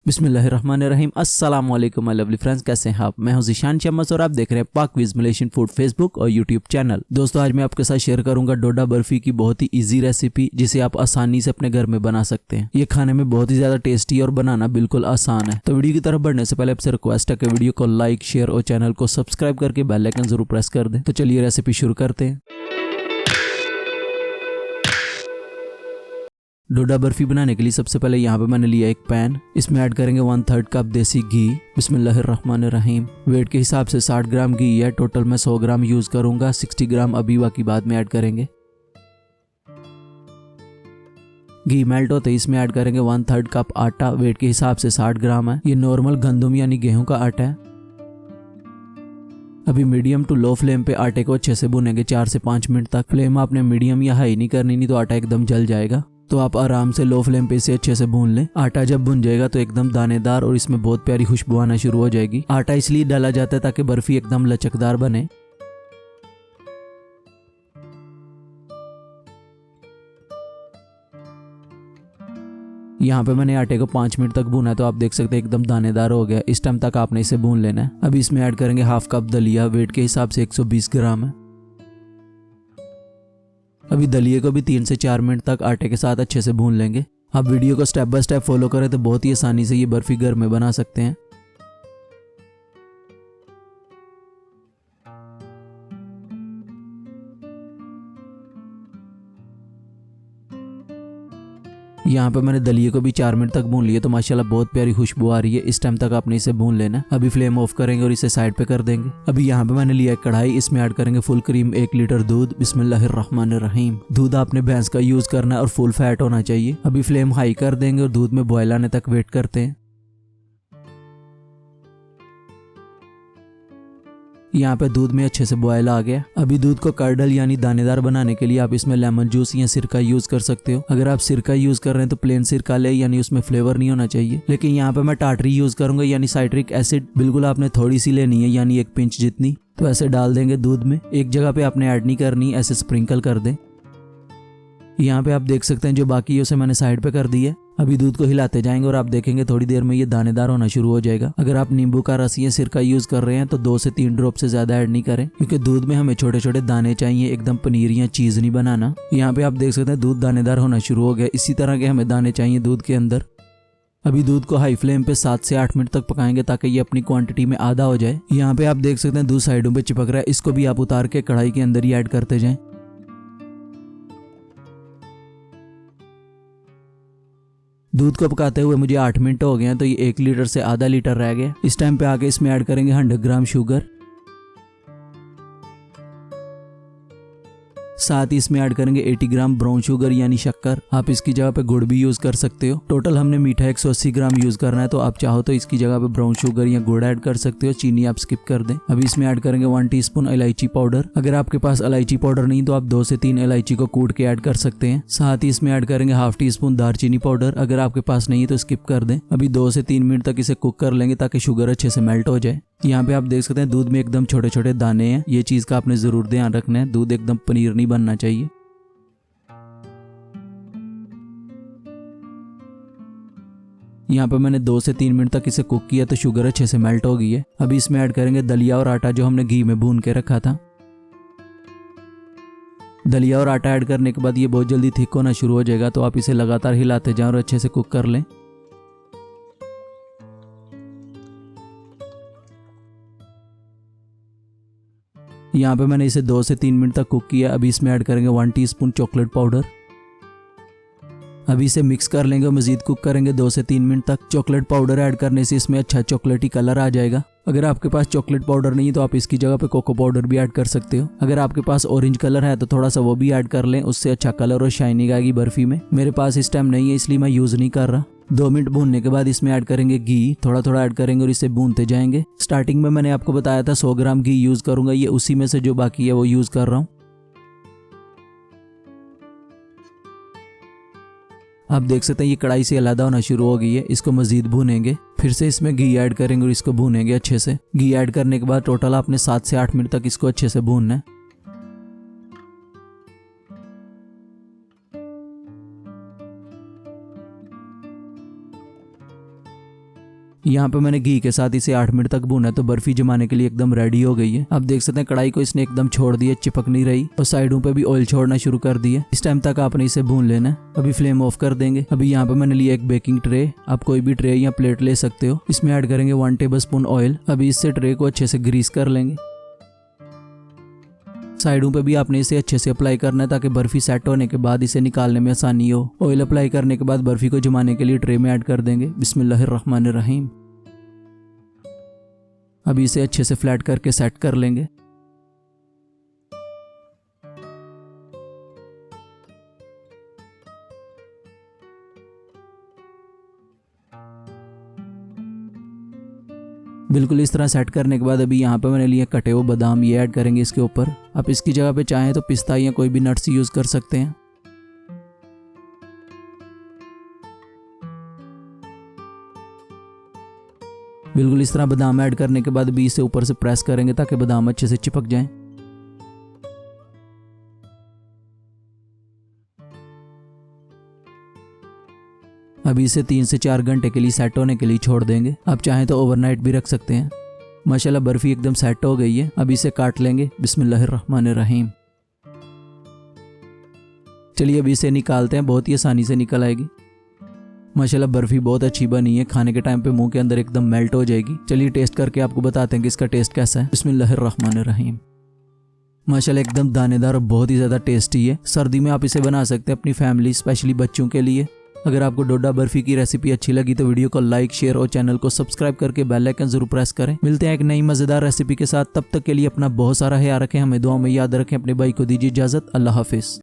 बिस्मिल्लाहिर्रहमानिर्रहीम। अस्सलाम वालेकुम माय लवली फ्रेंड्स, कैसे हैं आप? मैं हूं ज़ीशान शम्स और आप देख रहे हैं पाक विज़ मलेशियन फूड फेसबुक और यूट्यूब चैनल। दोस्तों, आज मैं आपके साथ शेयर करूंगा डोडा बर्फी की बहुत ही इजी रेसिपी, जिसे आप आसानी से अपने घर में बना सकते हैं। ये खाने में बहुत ही ज्यादा टेस्टी और बनाना बिल्कुल आसान है। तो वीडियो की तरफ बढ़ने से पहले आपसे रिक्वेस्ट है कि वीडियो को लाइक, शेयर और चैनल को सब्सक्राइब करके बेल आइकन जरूर प्रेस कर दें। तो चलिए रेसिपी शुरू करते हैं। डोडा बर्फी बनाने के लिए सबसे पहले यहाँ पे मैंने लिया एक पैन। इसमें ऐड करेंगे 1/3 कप देसी घी। बिस्मिल्लाहिर्रहमानिर्रहीम। वेट के हिसाब से 60 ग्राम घी है, टोटल मैं 100 ग्राम यूज करूंगा। 60 ग्राम अभी बाकी बाद में ऐड करेंगे। घी मेल्ट होते ही इसमें ऐड करेंगे 1/3 कप आटा। वेट के हिसाब से 60 ग्राम है। ये नॉर्मल गंदम यानी गेहूं का आटा है। अभी मीडियम टू लो फ्लेम पे आटे को अच्छे से भूनेंगे 4 से 5 मिनट तक। फ्लेम आपने मीडियम या हाई नहीं करनी, नहीं तो आटा एकदम जल जाएगा। तो आप आराम से लो फ्लेम पे इसे अच्छे से भून लें। आटा जब भुन जाएगा तो एकदम दानेदार और इसमें बहुत प्यारी खुशबू आना शुरू हो जाएगी। आटा इसलिए डाला जाता है ताकि बर्फी एकदम लचकदार बने। यहाँ पे मैंने आटे को 5 मिनट तक भूना, तो आप देख सकते हैं एकदम दानेदार हो गया। इस टाइम तक आपने इसे भून लेना है। अभी इसमें ऐड करेंगे हाफ कप दलिया। वेट के हिसाब से 120 ग्राम है। अभी दलिए को भी 3 से 4 मिनट तक आटे के साथ अच्छे से भून लेंगे। आप वीडियो को स्टेप बाय स्टेप फॉलो करें तो बहुत ही आसानी से ये बर्फी घर में बना सकते हैं। यहाँ पे मैंने दलिए को भी 4 मिनट तक भून लिया, तो माशाल्लाह बहुत प्यारी खुशबू आ रही है। इस टाइम तक आपने इसे भून लेना। अभी फ्लेम ऑफ करेंगे और इसे साइड पे कर देंगे। अभी यहाँ पे मैंने लिया कढ़ाई। इसमें ऐड करेंगे फुल क्रीम 1 लीटर दूध। बिस्मिल्लाहिर्रहमानिर्रहीम। दूध आपने भैंस का यूज करना है और फुल फैट होना चाहिए। अभी फ्लेम हाई कर देंगे और दूध में बॉयल आने तक वेट करते हैं। यहाँ पे दूध में अच्छे से बॉयल आ गया। अभी दूध को कर्डल यानी दानेदार बनाने के लिए आप इसमें लेमन जूस या सिरका यूज कर सकते हो। अगर आप सिरका यूज कर रहे हैं तो प्लेन सिरका ले, यानी उसमें फ्लेवर नहीं होना चाहिए। लेकिन यहाँ पे मैं टाटरी यूज करूंगा यानी साइट्रिक एसिड। बिल्कुल आपने थोड़ी सी लेनी है, यानी 1 पिंच जितनी। तो ऐसे डाल देंगे दूध में। एक जगह पे आपने ऐड नहीं करनी, ऐसे स्प्रिंकल कर दें। यहाँ पे आप देख सकते हैं जो बाकी है उसे मैंने साइड पे कर दी है। अभी दूध को हिलाते जाएंगे और आप देखेंगे थोड़ी देर में ये दानेदार होना शुरू हो जाएगा। अगर आप नींबू का रस या सिरका यूज कर रहे हैं तो 2 से 3 ड्रॉप से ज्यादा ऐड नहीं करें, क्योंकि दूध में हमें छोटे छोटे दाने चाहिए, एकदम पनीर या चीज नहीं बनाना। यहाँ पे आप देख सकते हैं दूध दानेदार होना शुरू हो गया। इसी तरह के हमें दाने चाहिए दूध के अंदर। अभी दूध को हाई फ्लेम पे 7 से 8 मिनट तक पकाएंगे ताकि ये अपनी क्वांटिटी में आधा हो जाए। यहाँ पे आप देख सकते हैं दूध साइडों पे चिपक रहा है। इसको भी आप उतार के कढ़ाई के अंदर ही ऐड करते जाएं। दूध को पकाते हुए मुझे 8 मिनट हो गए हैं, तो ये 1 लीटर से आधा लीटर रह गया। इस टाइम पे आके इसमें ऐड करेंगे 100 ग्राम शुगर। साथ ही इसमें ऐड करेंगे 80 ग्राम ब्राउन शुगर यानी शक्कर। आप इसकी जगह पे गुड़ भी यूज कर सकते हो। टोटल हमने मीठा 180 ग्राम यूज करना है, तो आप चाहो तो इसकी जगह पे ब्राउन शुगर या गुड़ ऐड कर सकते हो। चीनी आप स्किप कर दें। अभी इसमें ऐड करेंगे 1 टीस्पून इलायची पाउडर। अगर आपके पास इलायची पाउडर नहीं तो आप 2 से 3 इलायची को कूट के ऐड कर सकते हैं। साथ ही इसमें ऐड करेंगे हाफ टीस्पून दालचीनी पाउडर। अगर आपके पास नहीं है तो स्किप कर दें। अभी 2 से 3 मिनट तक इसे कुक कर लेंगे ताकि शुगर अच्छे से मेल्ट हो जाए। यहाँ पे आप देख सकते हैं दूध में एकदम छोटे छोटे दाने हैं। ये चीज का आपने जरूर ध्यान रखना है, दूध एकदम पनीर नहीं बनना चाहिए। यहाँ पे मैंने 2 से 3 मिनट तक इसे कुक किया, तो शुगर अच्छे से मेल्ट हो गई है। अभी इसमें ऐड करेंगे दलिया और आटा जो हमने घी में भून के रखा था। दलिया और आटा ऐड करने के बाद ये बहुत जल्दी थिक होना शुरू हो जाएगा, तो आप इसे लगातार हिलाते जाएं और अच्छे से कुक कर लें। यहाँ पे मैंने इसे 2 से 3 मिनट तक कुक किया। अभी इसमें ऐड करेंगे 1 टीस्पून चॉकलेट पाउडर। अभी इसे मिक्स कर लेंगे और मजीद कुक करेंगे 2 से 3 मिनट तक। चॉकलेट पाउडर ऐड करने से इसमें अच्छा चॉकलेटी कलर आ जाएगा। अगर आपके पास चॉकलेट पाउडर नहीं है तो आप इसकी जगह पे कोको पाउडर भी ऐड कर सकते हो। अगर आपके पास ऑरेंज कलर है तो थोड़ा सा वो भी ऐड कर लें, उससे अच्छा कलर और शाइनिंग आएगी बर्फी में। मेरे पास इस टाइम नहीं है इसलिए मैं यूज नहीं कर रहा। 2 मिनट भूनने के बाद इसमें ऐड करेंगे घी। थोड़ा थोड़ा ऐड करेंगे और इसे भूनते जाएंगे। स्टार्टिंग में मैंने आपको बताया था 100 ग्राम घी यूज करूंगा, ये उसी में से जो बाकी है वो यूज कर रहा हूँ। आप देख सकते हैं ये कढ़ाई से अलग होना शुरू हो गई है। इसको मजीद भूनेंगे, फिर से इसमें घी ऐड करेंगे और इसको भूनेंगे अच्छे से। घी ऐड करने के बाद टोटल आपने 7 से 8 मिनट तक इसको अच्छे से भूनना है। यहाँ पे मैंने घी के साथ इसे 8 मिनट तक भूना तो बर्फी जमाने के लिए एकदम रेडी हो गई है। आप देख सकते हैं कढ़ाई को इसने एकदम छोड़ दिया, चिपक नहीं रही और साइडों पे भी ऑयल छोड़ना शुरू कर दिया। इस टाइम तक आपने इसे भून लेना है। अभी फ्लेम ऑफ कर देंगे। अभी यहाँ पे मैंने लिया एक बेकिंग ट्रे, आप कोई भी ट्रे या प्लेट ले सकते हो। इसमें ऐड करेंगे 1 टेबलस्पून ऑयल। अभी इससे ट्रे को अच्छे से ग्रीस कर लेंगे। साइडों पे भी आपने इसे अच्छे से अप्लाई करना है ताकि बर्फी सेट होने के बाद इसे निकालने में आसानी हो। ऑयल अप्लाई करने के बाद बर्फी को जमाने के लिए ट्रे में ऐड कर देंगे। बिस्मिल्लाहिर्रहमानिर्रहीम। अभी इसे अच्छे से फ्लैट करके सेट कर लेंगे। बिल्कुल इस तरह सेट करने के बाद अभी यहाँ पे मैंने लिए कटे हुए बादाम, ये ऐड करेंगे इसके ऊपर। आप इसकी जगह पे चाहें तो पिस्ता या कोई भी नट्स यूज कर सकते हैं। बिल्कुल इस तरह बादाम ऐड करने के बाद भी इसे ऊपर से प्रेस करेंगे ताकि बादाम अच्छे से चिपक जाएं। अभी इसे 3 से 4 घंटे के लिए सेट होने के लिए छोड़ देंगे। आप चाहें तो ओवरनाइट भी रख सकते हैं। माशाल्लाह बर्फी एकदम सेट हो गई है। अभी इसे काट लेंगे। बिस्मिल्लाहिर्रहमानिर्रहीम। चलिए अभी इसे निकालते हैं, बहुत ही आसानी से निकल आएगी। माशाल्लाह बर्फी बहुत अच्छी बनी है, खाने के टाइम पे मुंह के अंदर एकदम मेल्ट हो जाएगी। चलिए टेस्ट करके आपको बताते हैं कि इसका टेस्ट कैसा है। बिस्मिल्लाहिर्रहमानिर्रहीम। माशाल्लाह एकदम दानेदार और बहुत ही ज़्यादा टेस्टी है। सर्दी में आप इसे बना सकते हैं अपनी फैमिली, स्पेशली बच्चों के लिए। अगर आपको डोडा बर्फी की रेसिपी अच्छी लगी तो वीडियो को लाइक, शेयर और चैनल को सब्सक्राइब करके बेल आइकन जरूर प्रेस करें। मिलते हैं एक नई मज़ेदार रेसिपी के साथ। तब तक के लिए अपना बहुत सारा ख्याल रखें, हमें दुआ में याद रखें। अपने भाई को दीजिए इजाज़त। अल्लाह हाफिज़।